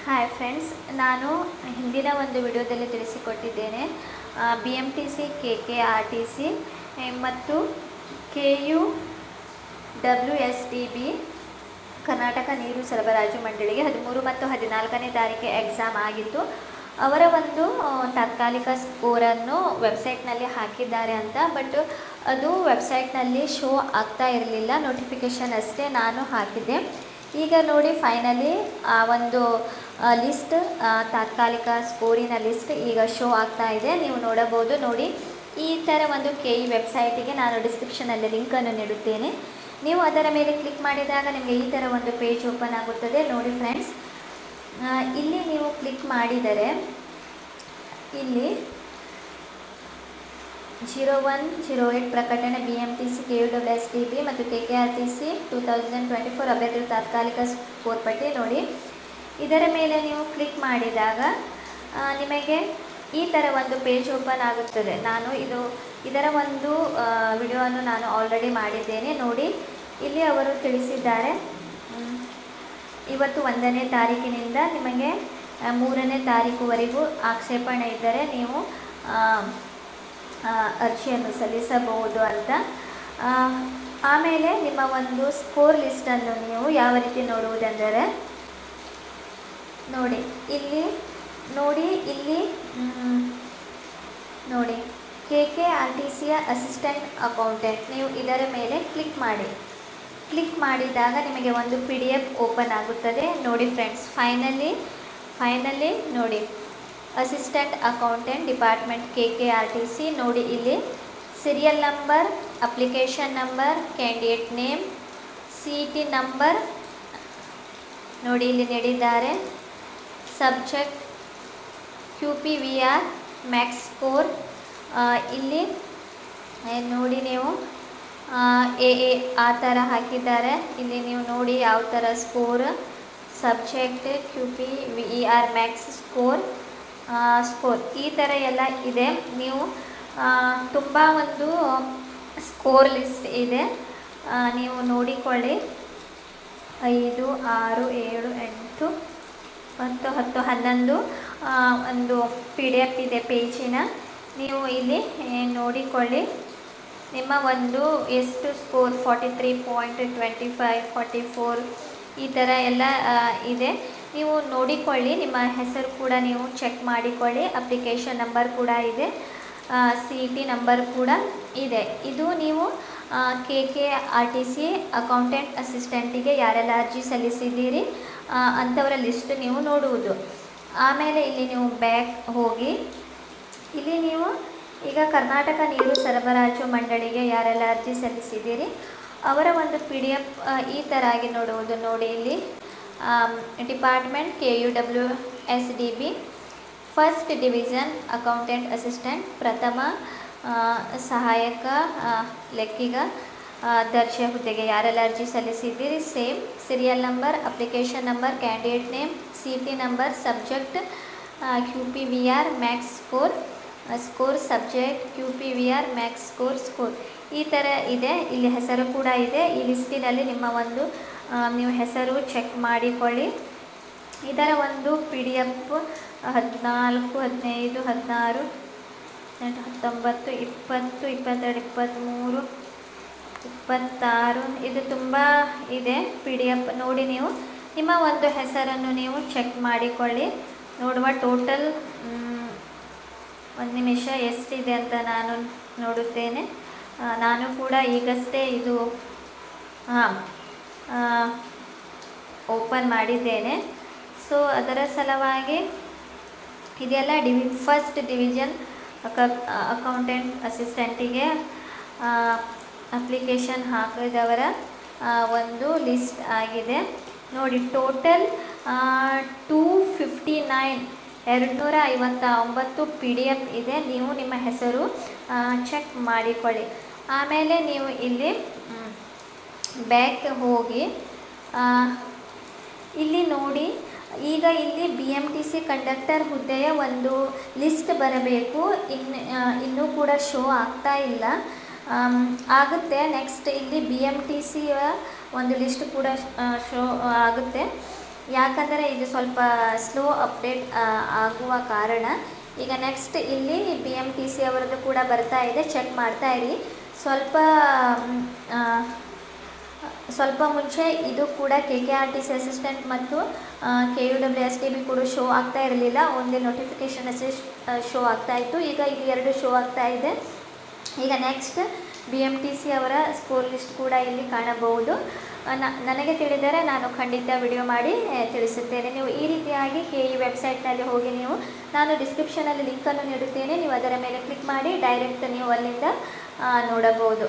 Hi friends, ನಾನು ಹಿಂದಿನ ಒಂದು ವಿಡಿಯೋದಲ್ಲಿ ತಿಳಿಸಿಕೊಟ್ಟಿದ್ದೇನೆ. BMTC, KKRTC ಮತ್ತು KUWSDB ಕರ್ನಾಟಕ ನೀರು ಸರಬರಾಜು ಮಂಡಳಿಗೆ 13 ಮತ್ತು 14ನೇ ತಾರೀಕಿಗೆ ಎಕ್ಸಾಮ್ ಆಗಿತ್ತು. ಅವರ ಒಂದು ತಾತ್ಕಾಲಿಕ ಸ್ಕೋರನ್ನು ವೆಬ್ಸೈಟ್ನಲ್ಲಿ ಹಾಕಿದ್ದಾರೆ ಅಂತ, ಬಟ್ ಅದು ವೆಬ್ಸೈಟ್ನಲ್ಲಿ ಶೋ ಆಗ್ತಾ ಇರಲಿಲ್ಲ. ನೋಟಿಫಿಕೇಷನ್ ಅಷ್ಟೇ ನಾನು ಹಾಕಿದ್ದೆ. ಈಗ ನೋಡಿ, ಫೈನಲಿ ಆ ಒಂದು ಲಿಸ್ಟ್, ತಾತ್ಕಾಲಿಕ ಸ್ಕೋರಿನ ಲಿಸ್ಟ್ ಈಗ ಶೋ ಆಗ್ತಾ ಇದೆ. ನೀವು ನೋಡಬಹುದು. ನೋಡಿ, ಈ ಥರ ಒಂದು KE ವೆಬ್ಸೈಟಿಗೆ ನಾನು ಡಿಸ್ಕ್ರಿಪ್ಷನಲ್ಲಿ ಲಿಂಕನ್ನು ನೀಡುತ್ತೇನೆ. ನೀವು ಅದರ ಮೇಲೆ ಕ್ಲಿಕ್ ಮಾಡಿದಾಗ ನಿಮಗೆ ಈ ಥರ ಒಂದು ಪೇಜ್ ಓಪನ್ ಆಗುತ್ತದೆ. ನೋಡಿ ಫ್ರೆಂಡ್ಸ್, ಇಲ್ಲಿ ನೀವು ಕ್ಲಿಕ್ ಮಾಡಿದರೆ ಇಲ್ಲಿ 0108 ಪ್ರಕಟಣೆ BMTC, KUWSDB ಮತ್ತು KKRTC 2024 ಅಭ್ಯರ್ಥಿಗಳ ತಾತ್ಕಾಲಿಕ ಸ್ಕೋರ್ ಪಟ್ಟಿ ನೋಡಿ. ಇದರ ಮೇಲೆ ನೀವು ಕ್ಲಿಕ್ ಮಾಡಿದಾಗ ನಿಮಗೆ ಈ ಥರ ಒಂದು ಪೇಜ್ ಓಪನ್ ಆಗುತ್ತದೆ. ನಾನು ಇದರ ಒಂದು ವಿಡಿಯೋವನ್ನು ನಾನು ಆಲ್ರೆಡಿ ಮಾಡಿದ್ದೇನೆ. ನೋಡಿ, ಇಲ್ಲಿ ಅವರು ತಿಳಿಸಿದ್ದಾರೆ, ಇವತ್ತು 1ನೇ ತಾರೀಕಿನಿಂದ ನಿಮಗೆ 3ನೇ ತಾರೀಕುವರೆಗೂ ಆಕ್ಷೇಪಣೆ ಇದ್ದರೆ ನೀವು ಅರ್ಜಿಯನ್ನು ಸಲ್ಲಿಸಬಹುದು ಅಂತ. ಆಮೇಲೆ ನಿಮ್ಮ ಒಂದು ಸ್ಕೋರ್ ಲಿಸ್ಟನ್ನು ನೀವು ಯಾವ ರೀತಿ ನೋಡುವುದೆಂದರೆ, ನೋಡಿ ಇಲ್ಲಿ KKRTCಯ ಅಸಿಸ್ಟೆಂಟ್ ಅಕೌಂಟೆಂಟ್, ನೀವು ಇದರ ಮೇಲೆ ಕ್ಲಿಕ್ ಮಾಡಿದಾಗ ನಿಮಗೆ ಒಂದು PDF ಓಪನ್ ಆಗುತ್ತದೆ. ನೋಡಿ ಫ್ರೆಂಡ್ಸ್, ಫೈನಲಿ ನೋಡಿ, ಅಸಿಸ್ಟೆಂಟ್ ಅಕೌಂಟೆಂಟ್ ಡಿಪಾರ್ಟ್ಮೆಂಟ್ KKRTC. ನೋಡಿ, ಇಲ್ಲಿ serial number, application number, candidate name, CET number ನೋಡಿ ಇಲ್ಲಿ ನೀಡಿದ್ದಾರೆ. ಸಬ್ಜೆಕ್ಟ್ QPVR ಮ್ಯಾಕ್ಸ್ ಸ್ಕೋರ್ ಇಲ್ಲಿ ನೋಡಿ, ನೀವು AA ಆ ಥರ ಹಾಕಿದ್ದಾರೆ. ಇಲ್ಲಿ ನೀವು ನೋಡಿ ಯಾವ ಥರ score, subject QPVR max score ಈ ಥರ ಎಲ್ಲ ಇದೆ. ನೀವು ತುಂಬ ಒಂದು ಸ್ಕೋರ್ ಲಿಸ್ಟ್ ಇದೆ, ನೀವು ನೋಡಿಕೊಳ್ಳಿ. 5, 6, 7, 8, 10, 10, 11 ಒಂದು PDF ಇದೆ ಪೇಜಿನ. ನೀವು ಇಲ್ಲಿ ನೋಡಿಕೊಳ್ಳಿ. ನಿಮ್ಮ ಒಂದು ಎಷ್ಟು ಸ್ಕೋರ್ 43.25, 44 ಈ ಥರ ಎಲ್ಲ ಇದೆ. ನೀವು ನೋಡಿಕೊಳ್ಳಿ. ನಿಮ್ಮ ಹೆಸರು ಕೂಡ ನೀವು ಚೆಕ್ ಮಾಡಿಕೊಳ್ಳಿ. ಅಪ್ಲಿಕೇಶನ್ ನಂಬರ್ ಕೂಡ ಇದೆ, CET ನಂಬರ್ ಕೂಡ ಇದೆ. ಇದು ನೀವು KKRTC ಅಕೌಂಟೆಂಟ್ ಅಸಿಸ್ಟೆಂಟಿಗೆ ಯಾರೆಲ್ಲ ಅರ್ಜಿ ಸಲ್ಲಿಸಿದ್ದೀರಿ ಅಂಥವರ ಲಿಸ್ಟ್ ನೀವು ನೋಡುವುದು. ಆಮೇಲೆ ಇಲ್ಲಿ ನೀವು ಬ್ಯಾಕ್ ಹೋಗಿ, ಇಲ್ಲಿ ನೀವು ಈಗ ಕರ್ನಾಟಕ ನೀರು ಸರಬರಾಜು ಮಂಡಳಿಗೆ ಯಾರೆಲ್ಲ ಅರ್ಜಿ ಸಲ್ಲಿಸಿದ್ದೀರಿ ಅವರ ಒಂದು PDF ಈ ಥರ ಆಗಿ ನೋಡುವುದು. ನೋಡಿ, ಇಲ್ಲಿ department KUWSDB first division accountant assistant, ಪ್ರಥಮ ಸಹಾಯಕ ಲೆಕ್ಕಿಗ ದರ್ಜೆ ಹುದ್ದೆಗೆ ಯಾರೆಲ್ಲ ಅರ್ಜಿ ಸಲ್ಲಿಸಿದ್ದೀರಿ. Same serial number, application number, candidate name, CET number, subject QPVR max score subject QPVR max score ಈ ಥರ ಇದೆ. ಇಲ್ಲಿ ಹೆಸರು ಕೂಡ ಇದೆ. ಈ ಲಿಸ್ಟಿನಲ್ಲಿ ನಿಮ್ಮ ಒಂದು ನೀವು ಹೆಸರು ಚೆಕ್ ಮಾಡಿಕೊಳ್ಳಿ. ಇದರ ಒಂದು PDF 14, 15, 16, 18, 19, 20, 22, 23, 26 ಇದು ತುಂಬ ಇದೆ PDF. ನೋಡಿ, ನೀವು ನಿಮ್ಮ ಒಂದು ಹೆಸರನ್ನು ನೀವು ಚೆಕ್ ಮಾಡಿಕೊಳ್ಳಿ. ನೋಡುವ ಟೋಟಲ್ ಒಂದು ನಿಮಿಷ ಎಷ್ಟಿದೆ ಅಂತ ನಾನು ನೋಡುತ್ತೇನೆ. ನಾನು ಕೂಡ ಈಗಷ್ಟೇ ಇದು ಓಪನ್ ಮಾಡಿದ್ದೇನೆ. ಸೊ ಅದರ ಸಲುವಾಗಿ ಇದೆಲ್ಲ ಫಸ್ಟ್ ಡಿವಿಷನ್ ಅಕೌಂಟೆಂಟ್ ಅಸಿಸ್ಟೆಂಟಿಗೆ ಅಪ್ಲಿಕೇಶನ್ ಹಾಕಿದವರ ಒಂದು ಲಿಸ್ಟ್ ಆಗಿದೆ. ನೋಡಿ, ಟೋಟಲ್ 259 PDF ಇದೆ. ನೀವು ನಿಮ್ಮ ಹೆಸರು ಚೆಕ್ ಮಾಡಿಕೊಳ್ಳಿ. ಆಮೇಲೆ ನೀವು ಇಲ್ಲಿ ಬ್ಯಾಕ್ ಹೋಗಿ ಇಲ್ಲಿ ನೋಡಿ, ಈಗ ಇಲ್ಲಿ BMTC ಕಂಡಕ್ಟರ್ ಹುದ್ದೆಯ ಒಂದು ಲಿಸ್ಟ್ ಬರಬೇಕು. ಇನ್ನೂ ಕೂಡ ಶೋ ಆಗ್ತಾ ಇಲ್ಲ, ಆಗುತ್ತೆ. ನೆಕ್ಸ್ಟ್ ಇಲ್ಲಿ BMTCಯ ಒಂದು ಲಿಸ್ಟ್ ಕೂಡ ಶೋ ಆಗುತ್ತೆ. ಯಾಕಂದರೆ ಇದು ಸ್ವಲ್ಪ ಸ್ಲೋ ಅಪ್ಡೇಟ್ ಆಗುವ ಕಾರಣ. ಈಗ ನೆಕ್ಸ್ಟ್ ಇಲ್ಲಿ BMTC ಅವರದ್ದು ಕೂಡ ಬರ್ತಾ ಇದೆ, ಚೆಕ್ ಮಾಡ್ತಾ ಇರಿ. ಸ್ವಲ್ಪ ಮುಂಚೆ ಇದು ಕೂಡ KKRTC ಅಸಿಸ್ಟೆಂಟ್ ಮತ್ತು KUWSTB ಕೂಡ ಶೋ ಆಗ್ತಾ ಇರಲಿಲ್ಲ, ಒಂದೇ ನೋಟಿಫಿಕೇಷನ್ ಶೋ ಆಗ್ತಾ ಇತ್ತು. ಈಗ ಇದು 2 ಶೋ ಆಗ್ತಾ ಇದೆ. ಈಗ ನೆಕ್ಸ್ಟ್ BMTC ಅವರ ಸ್ಕೋರ್ ಲಿಸ್ಟ್ ಕೂಡ ಇಲ್ಲಿ ಕಾಣಬಹುದು. ನನಗೆ ತಿಳಿದರೆ ನಾನು ಖಂಡಿತ ವಿಡಿಯೋ ಮಾಡಿ ತಿಳಿಸುತ್ತೇನೆ. ನೀವು ಈ ರೀತಿಯಾಗಿ KE ವೆಬ್ಸೈಟ್ನಲ್ಲಿ ಹೋಗಿ ನಾನು ಡಿಸ್ಕ್ರಿಪ್ಷನಲ್ಲಿ ಲಿಂಕನ್ನು ನೀಡುತ್ತೇನೆ, ನೀವು ಅದರ ಮೇಲೆ ಕ್ಲಿಕ್ ಮಾಡಿ ಡೈರೆಕ್ಟ್ ನೀವು ಅಲ್ಲಿಂದ ನೋಡಬಹುದು.